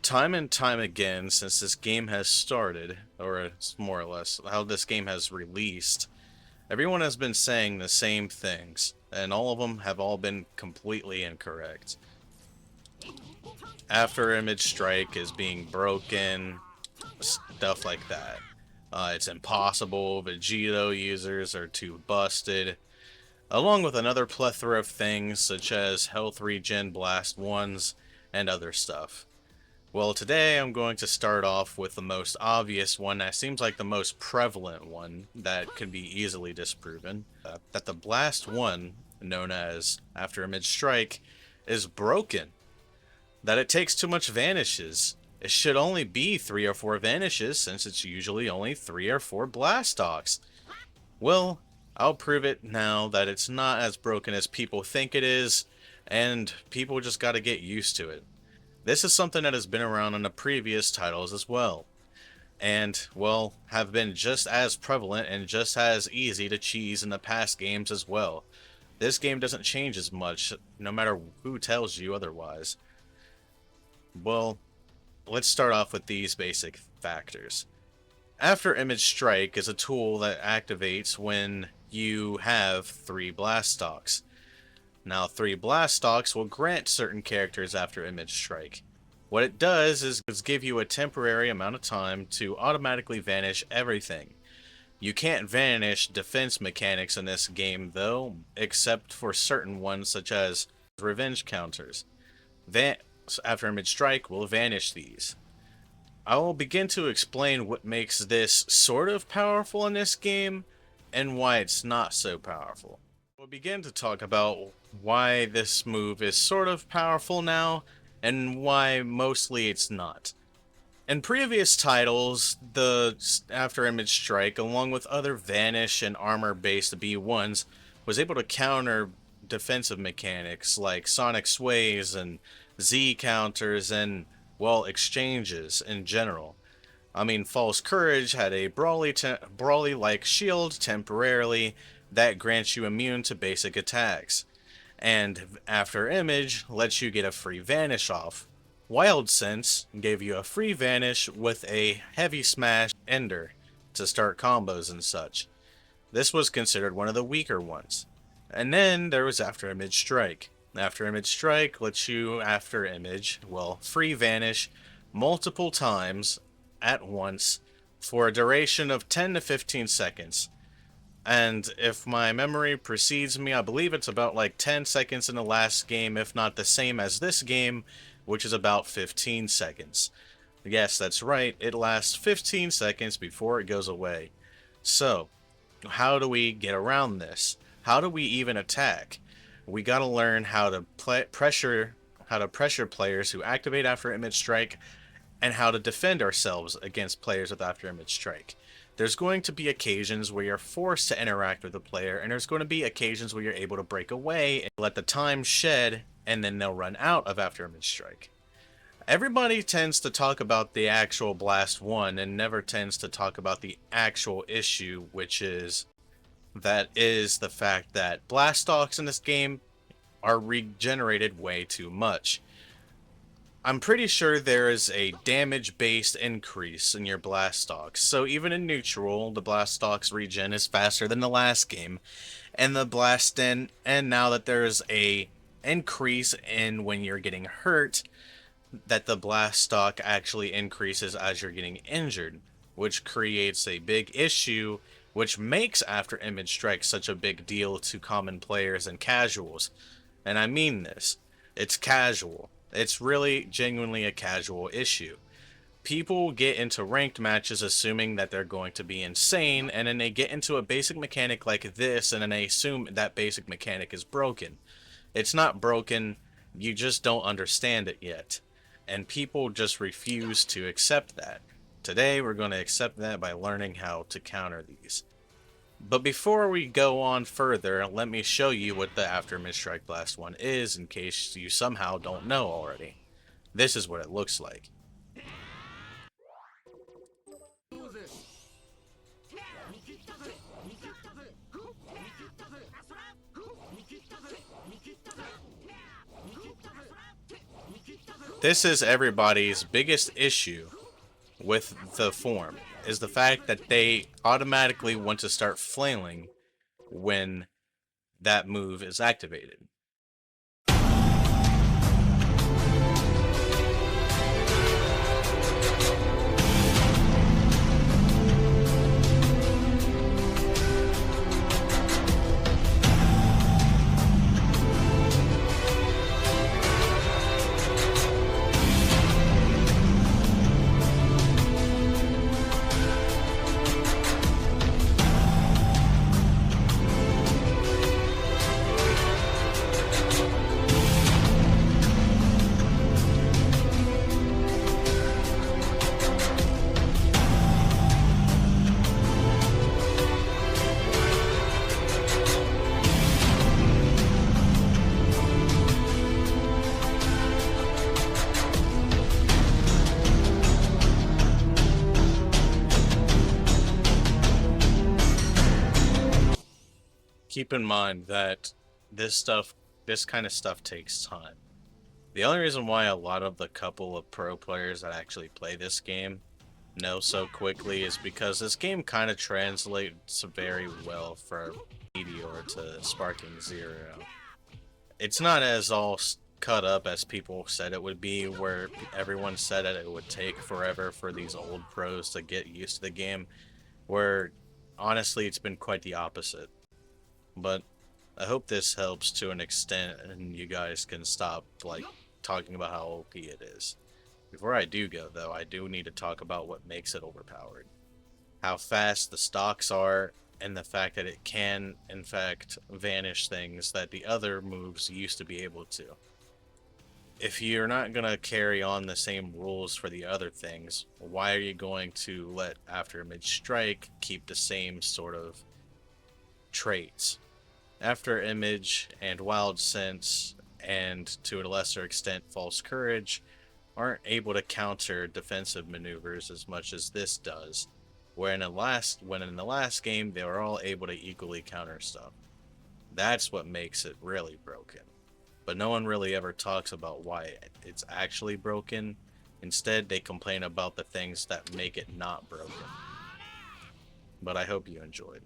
Time and time again since this game has started, or it's more or less how this game has released, everyone has been saying the same things, and all of them have all been completely incorrect. Afterimage Strike is being broken, stuff like that. It's impossible, Vegito users are too busted, along with another plethora of things such as health regen blast ones and other stuff. Well, today I'm going to start off with the most obvious one that seems like the most prevalent one that could be easily disproven. That the Blast 1, known as Afterimage Strike, is broken. That it takes too much vanishes. It should only be 3 or 4 vanishes since it's usually only 3 or 4 blast stocks. Well, I'll prove it now that it's not as broken as people think it is, and people just gotta get used to it. This is something that has been around in the previous titles as well, and, well, have been just as prevalent and just as easy to cheese in the past games as well. This game doesn't change as much, no matter who tells you otherwise. Well, let's start off with these basic factors. Afterimage Strike is a tool that activates when you have 3 blast stocks. Now, 3 blast stocks will grant certain characters Afterimage Strike. What it does is give you a temporary amount of time to automatically vanish everything. You can't vanish defense mechanics in this game though, except for certain ones such as revenge counters. Afterimage Strike will vanish these. I will begin to explain what makes this sort of powerful in this game, and why it's not so powerful. We'll begin to talk about why this move is sort of powerful now, and why mostly it's not. In previous titles, the Afterimage Strike, along with other Vanish and armor-based B1s, was able to counter defensive mechanics like Sonic Sways and Z counters and, well, exchanges in general. I mean, False Courage had a brawly-like shield temporarily that grants you immune to basic attacks, and Afterimage lets you get a free vanish off. Wild Sense gave you a free vanish with a heavy smash ender to start combos and such. This was considered one of the weaker ones. And then there was Afterimage Strike. Afterimage Strike lets you free vanish multiple times at once for a duration of 10 to 15 seconds. And if my memory precedes me, I believe it's about like 10 seconds in the last game, if not the same as this game, which is about 15 seconds. Yes, that's right, it lasts 15 seconds before it goes away. So, how do we get around this? How do we even attack? We gotta learn how to pressure players who activate Afterimage Strike, and how to defend ourselves against players with Afterimage Strike. There's going to be occasions where you're forced to interact with the player, and there's going to be occasions where you're able to break away and let the time shed, and then they'll run out of Afterimage Strike. Everybody tends to talk about the actual Blast 1 and never tends to talk about the actual issue, which is the fact that blast stocks in this game are regenerated way too much. I'm pretty sure there is a damage-based increase in your blast stocks, so even in neutral, the blast stocks regen is faster than the last game, and now that there's a increase in when you're getting hurt, that the blast stock actually increases as you're getting injured, which creates a big issue, which makes Afterimage Strike such a big deal to common players and casuals. And I mean this, it's casual. It's really genuinely a casual issue. People get into ranked matches assuming that they're going to be insane, and then they get into a basic mechanic like this, and then they assume that basic mechanic is broken. It's not broken, you just don't understand it yet. And people just refuse to accept that. Today we're going to accept that by learning how to counter these. But before we go on further, let me show you what the Afterimage Strike Blast 1 is, in case you somehow don't know already. This is what it looks like. This is everybody's biggest issue with the form, is the fact that they automatically want to start flailing when that move is activated. Keep in mind that this kind of stuff takes time. The only reason why a lot of the couple of pro players that actually play this game know so quickly is because this game kind of translates very well from Meteor to Sparking Zero. It's not as all cut up as people said it would be, where everyone said that it would take forever for these old pros to get used to the game, where honestly it's been quite the opposite. But I hope this helps to an extent and you guys can stop, like, talking about how OP it is. Before I do go, though, I do need to talk about what makes it overpowered. How fast the stocks are, and the fact that it can, in fact, vanish things that the other moves used to be able to. If you're not going to carry on the same rules for the other things, why are you going to let Afterimage Strike keep the same sort of traits? Afterimage and Wild Sense, and to a lesser extent False Courage, aren't able to counter defensive maneuvers as much as this does, when in the last game they were all able to equally counter stuff. That's what makes it really broken. But no one really ever talks about why it's actually broken. Instead, they complain about the things that make it not broken. But I hope you enjoyed.